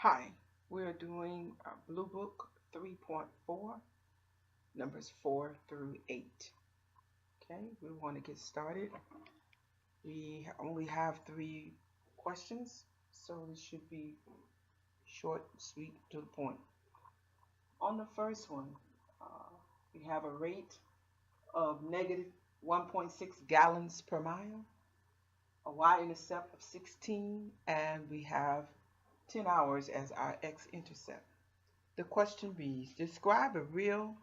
Hi, we're doing Bluebook 3.4, numbers 4 through 8. Okay, we want to get started. We only have 3 questions, so this should be short, sweet, to the point. On the first one, we have a rate of negative 1.6 gallons per mile, a y-intercept of 16, and we have 10 hours as our x-intercept. The question reads, describe a real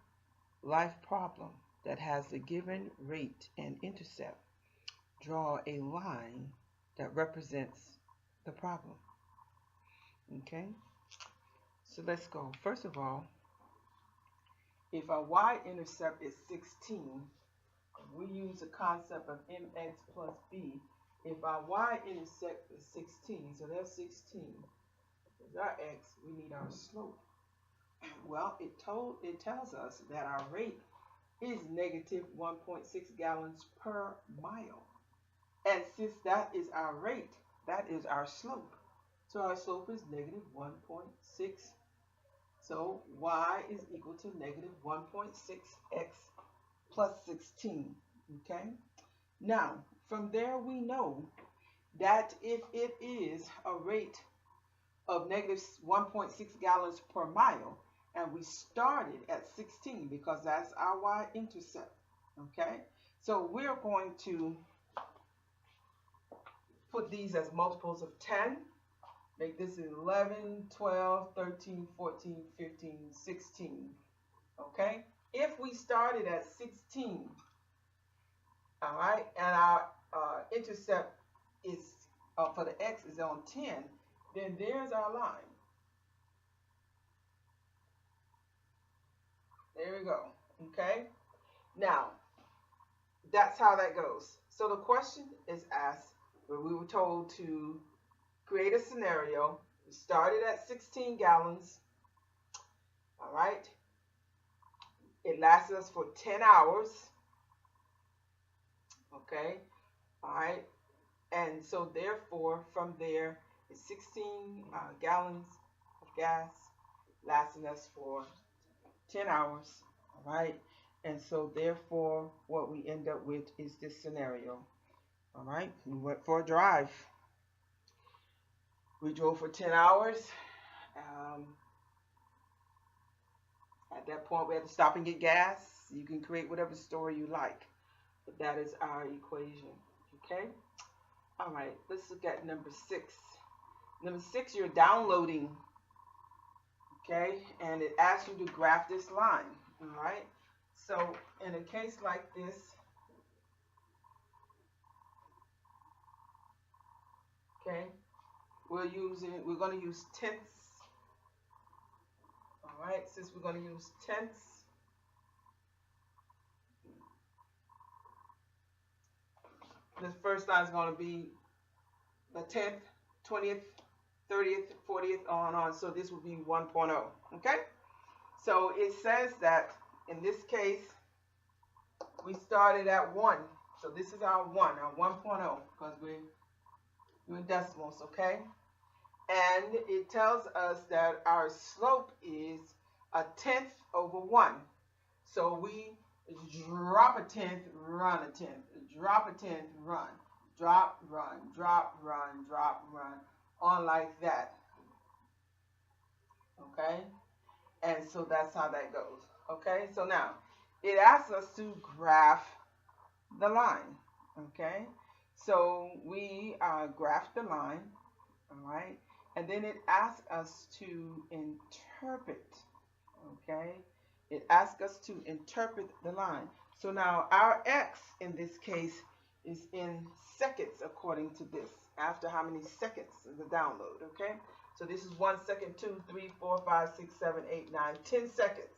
life problem that has a given rate and intercept. Draw a line that represents the problem. Okay, so let's go. First of all, if our y-intercept is 16, we use the concept of mx plus b. If our y-intercept is 16, so that's 16 is our x, we need our slope. Well, it tells us that our rate is negative 1.6 gallons per mile. And since that is our rate, that is our slope. So our slope is negative 1.6. So y is equal to negative 1.6x plus 16. Okay? Now, from there we know that if it is a rate of negative 1.6 gallons per mile, and we started at 16 because that's our y-intercept, okay? So we're going to put these as multiples of 10, make this 11, 12, 13, 14, 15, 16, okay? If we started at 16, all right, and our intercept is, for the x is on 10, then there's our line. There we go. Okay. Now, that's how that goes. So the question is asked where we were told to create a scenario. We started at 16 gallons. All right. It lasted us for 10 hours. Okay. All right. And so therefore, from there, it's 16 gallons of gas lasting us for 10 hours, all right? And so therefore, what we end up with is this scenario, all right? We went for a drive. We drove for 10 hours. At that point, we had to stop and get gas. You can create whatever story you like, but that is our equation, okay? All right, let's look at number 6. Number 6, you're downloading, okay? And it asks you to graph this line, all right? So in a case like this, okay, we're going to use tenths, all right? Since we're going to use tenths, the first line is going to be the 10th, 20th, 30th, 40th, on and on. So this would be 1.0, okay? So it says that in this case, we started at 1. So this is our 1, our 1.0, because we're doing decimals, okay? And it tells us that our slope is a tenth over 1. So we drop a tenth, run a tenth, drop a tenth, run, drop, run, drop, run, drop, run, on like that, okay? And so that's how that goes, okay? So now, it asks us to graph the line, okay? So we graph the line, all right? And then it asks us to interpret, okay? It asks us to interpret the line. So now our x in this case is in seconds according to this. After how many seconds of the download, okay? So this is 1 second, 2, 3, 4, 5, 6, 7, 8, 9, 10 seconds.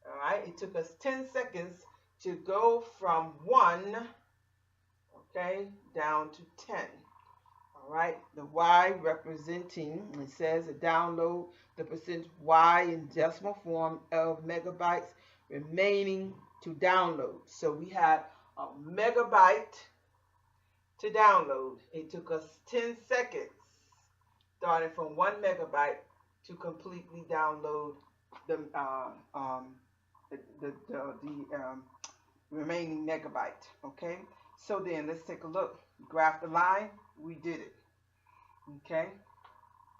All right, it took us 10 seconds to go from 1, okay, down to 10. All right, the y representing, it says a download the percent y in decimal form of megabytes remaining to download. So we had a megabyte to download. It took us 10 seconds, starting from 1 megabyte to completely download the the remaining megabyte. Okay, so then let's take a look. Graph the line. We did it. Okay,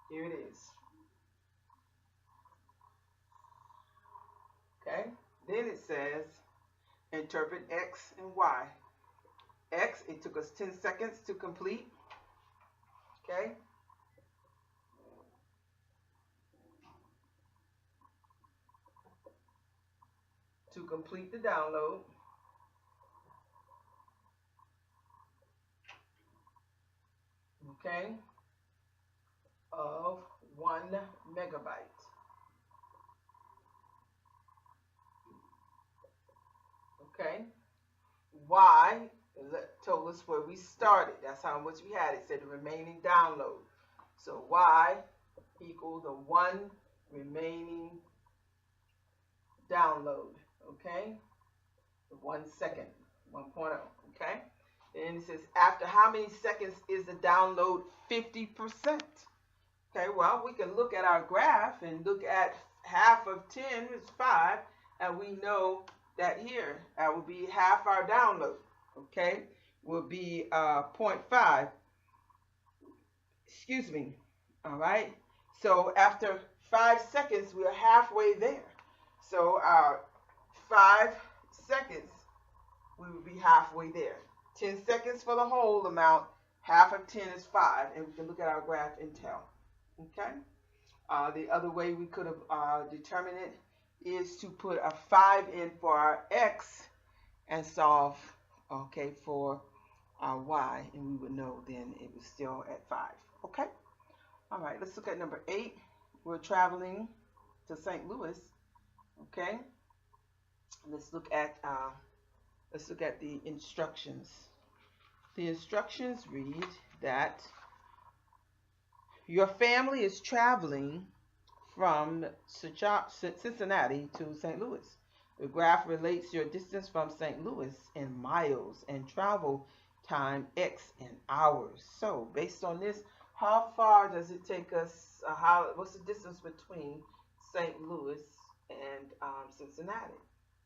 here it is. Okay, then it says interpret X and Y. X, it took us 10 seconds to complete. Okay, to complete the download. Okay, of 1 megabyte. Okay, Y told us where we started. That's how much we had. It said the remaining download. So Y equals the 1 remaining download. Okay, the 1 second, 1.0. Okay, and it says after how many seconds is the download 50%? Okay, well, we can look at our graph and look at half of 10 is 5, and we know that here, that will be half our download, okay, will be 0.5, excuse me, all right? So after 5 seconds, we are halfway there. So our 5 seconds, we will be halfway there. 10 seconds for the whole amount, half of 10 is 5, and we can look at our graph and tell. Okay. The other way we could have determined it is to put a 5 in for our X and solve, okay, for our Y, and we would know then it was still at 5. Okay. All right. Let's look at number 8. We're traveling to St. Louis. Okay. Let's look at the instructions. The instructions read that your family is traveling from Cincinnati to St. Louis. The graph relates your distance from St. Louis in miles and travel time X in hours. So based on this, how far does it take us, what's the distance between St. Louis and Cincinnati?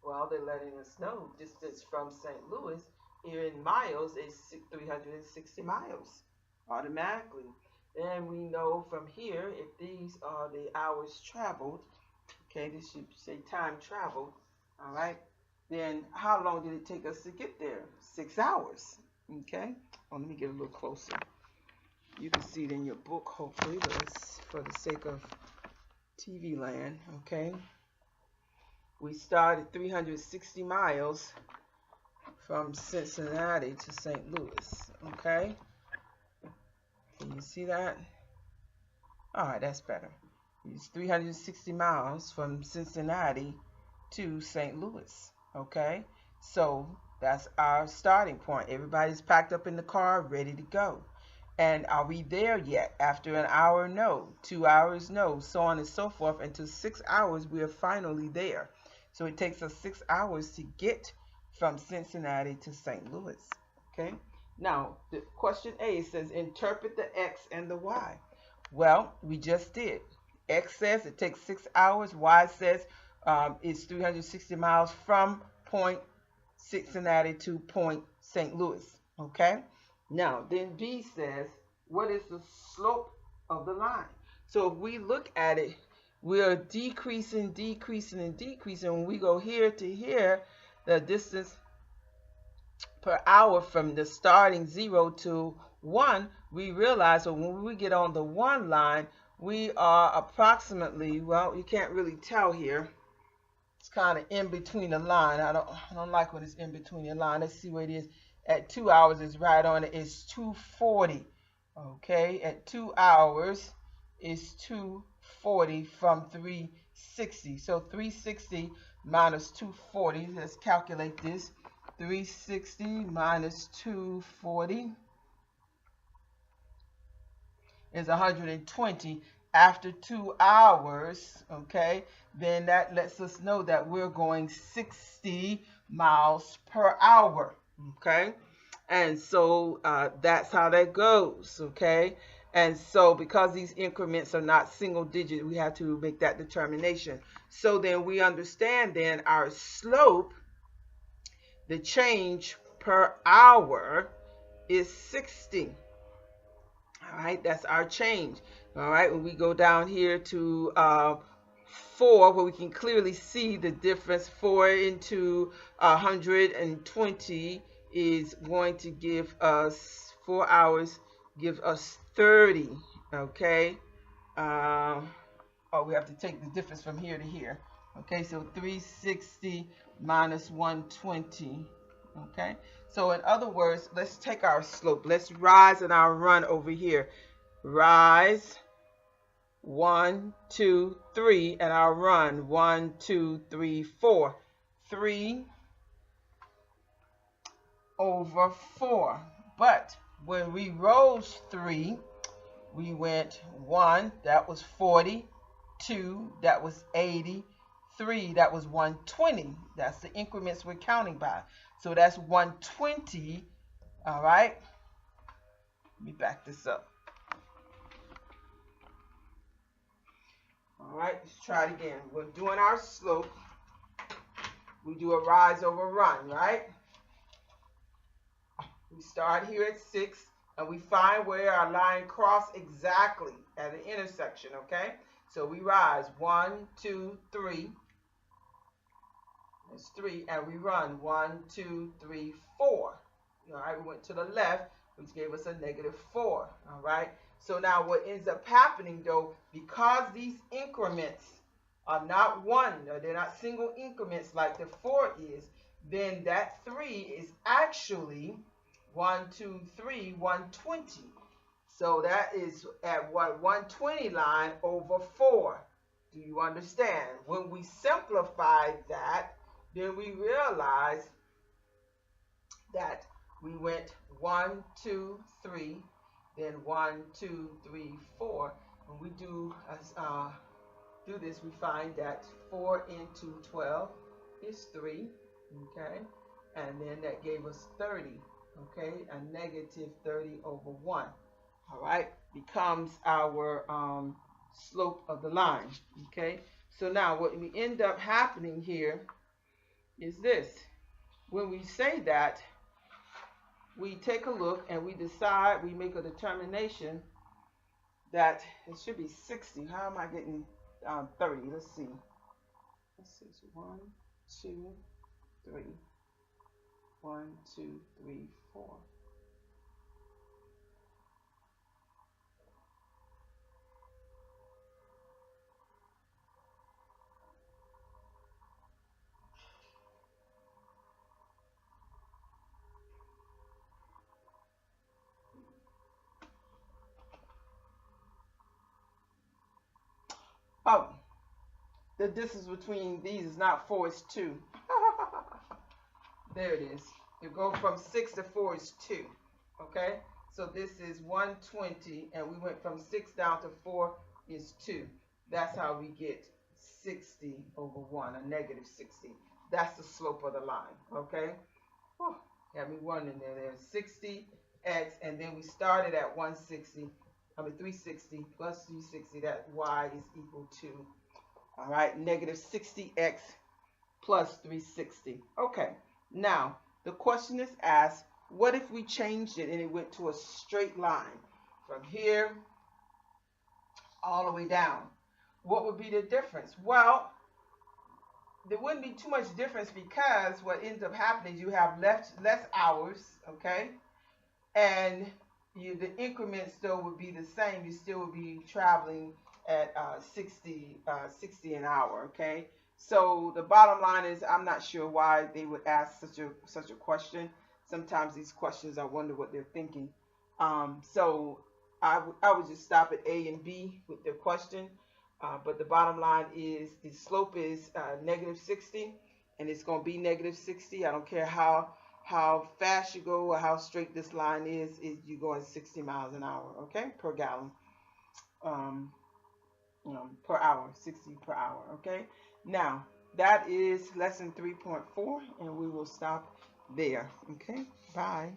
Well, they're letting us know distance from St. Louis here in miles is 360 miles automatically. And we know from here, if these are the hours traveled, okay, this should say time traveled, all right, then how long did it take us to get there? 6 hours, okay? Oh, let me get a little closer. You can see it in your book, hopefully, but it's for the sake of TV land, okay? We started 360 miles from Cincinnati to St. Louis, okay? Can you see that? All right, that's better. It's 360 miles from Cincinnati to St. Louis, okay? So that's our starting point. Everybody's packed up in the car, ready to go. And are we there yet? After an hour, no. 2 hours, no. So on and so forth. Until 6 hours, we are finally there. So it takes us 6 hours to get from Cincinnati to St. Louis, okay? Now, the question A says, interpret the X and the Y. Well, we just did. X says it takes 6 hours. Y says it's 360 miles from point Cincinnati to point St. Louis. Okay? Now, then B says, what is the slope of the line? So if we look at it, we are decreasing, decreasing, and decreasing. When we go here to here, the distance per hour from the starting 0 to 1, we realize that when we get on the 1 line, we are approximately, well, you can't really tell here. It's kind of in between the line. I don't like when it's in between the line. Let's see where it is. At 2 hours, it's right on it. It's 240. Okay, at 2 hours, it's 240 from 360. So 360 minus 240. Let's calculate this. 360 minus 240 is 120 after 2 hours, okay? Then that lets us know that we're going 60 miles per hour, okay? And so that's how that goes, okay? And so because these increments are not single digit, we have to make that determination. So then we understand then our slope, the change per hour, is 60. All right, that's our change. All right, when we go down here to 4, where we can clearly see the difference, 4 into 120 is going to give us 4 hours, give us 30. Okay. Oh, we have to take the difference from here to here. Okay, so 360 minus 120. Okay, so in other words, let's take our slope. Let's rise and our run over here. Rise, 1, 2, 3, and our run, 1, 2, 3, 4. 3 over 4. But when we rose 3, we went 1, that was 40, 2, that was 80, 3, that was 120. That's the increments we're counting by. So that's 120. All right. Let me back this up. All right, let's try it again. We're doing our slope. We do a rise over run, right? We start here at 6, and we find where our line cross exactly at an intersection, okay? So we rise 1, 2, 3. That's 3, and we run 1, 2, 3, 4. All right, we went to the left, which gave us a -4. All right. So now what ends up happening though, because these increments are not one, or they're not single increments like the 4 is, then that 3 is actually 1, 2, 3, 120. So that is at what, 120 line over 4. Do you understand? When we simplify that, then we realize that we went 1, 2, 3, then 1, 2, 3, 4. When we do this, we find that 4 into 12 is 3, okay? And then that gave us 30, okay? A -30 over 1, all right? Becomes our slope of the line, okay? So now what we end up happening here is this. When we say that, we take a look and we decide, we make a determination that it should be 60. How am I getting 30? Let's see. Let's see. 1, 2, 3. 1, 2, 3, 4. Oh, the distance between these is not 4, it's 2. There it is. You go from 6 to 4 is 2. Okay? So this is 120, and we went from 6 down to 4 is 2. That's how we get 60 over 1, a -60. That's the slope of the line. Okay? Oh, got me wondering there. There's 60x, and then we started at 360 plus 360. That y is equal to, all right, -60x plus 360. Okay, now the question is asked, what if we changed it and it went to a straight line from here all the way down? What would be the difference? Well, there wouldn't be too much difference, because what ends up happening is you have less hours, okay? And the increment still would be the same. You still would be traveling at 60 an hour, okay? So the bottom line is, I'm not sure why they would ask such a question. Sometimes these questions, I wonder what they're thinking. So I would just stop at A and B with their question. But the bottom line is the slope is -60, and it's going to be -60. I don't care how fast you go or how straight this line is you're going 60 miles an hour, okay, per gallon, per hour, 60 per hour, okay. Now, that is lesson 3.4, and we will stop there, okay. Bye.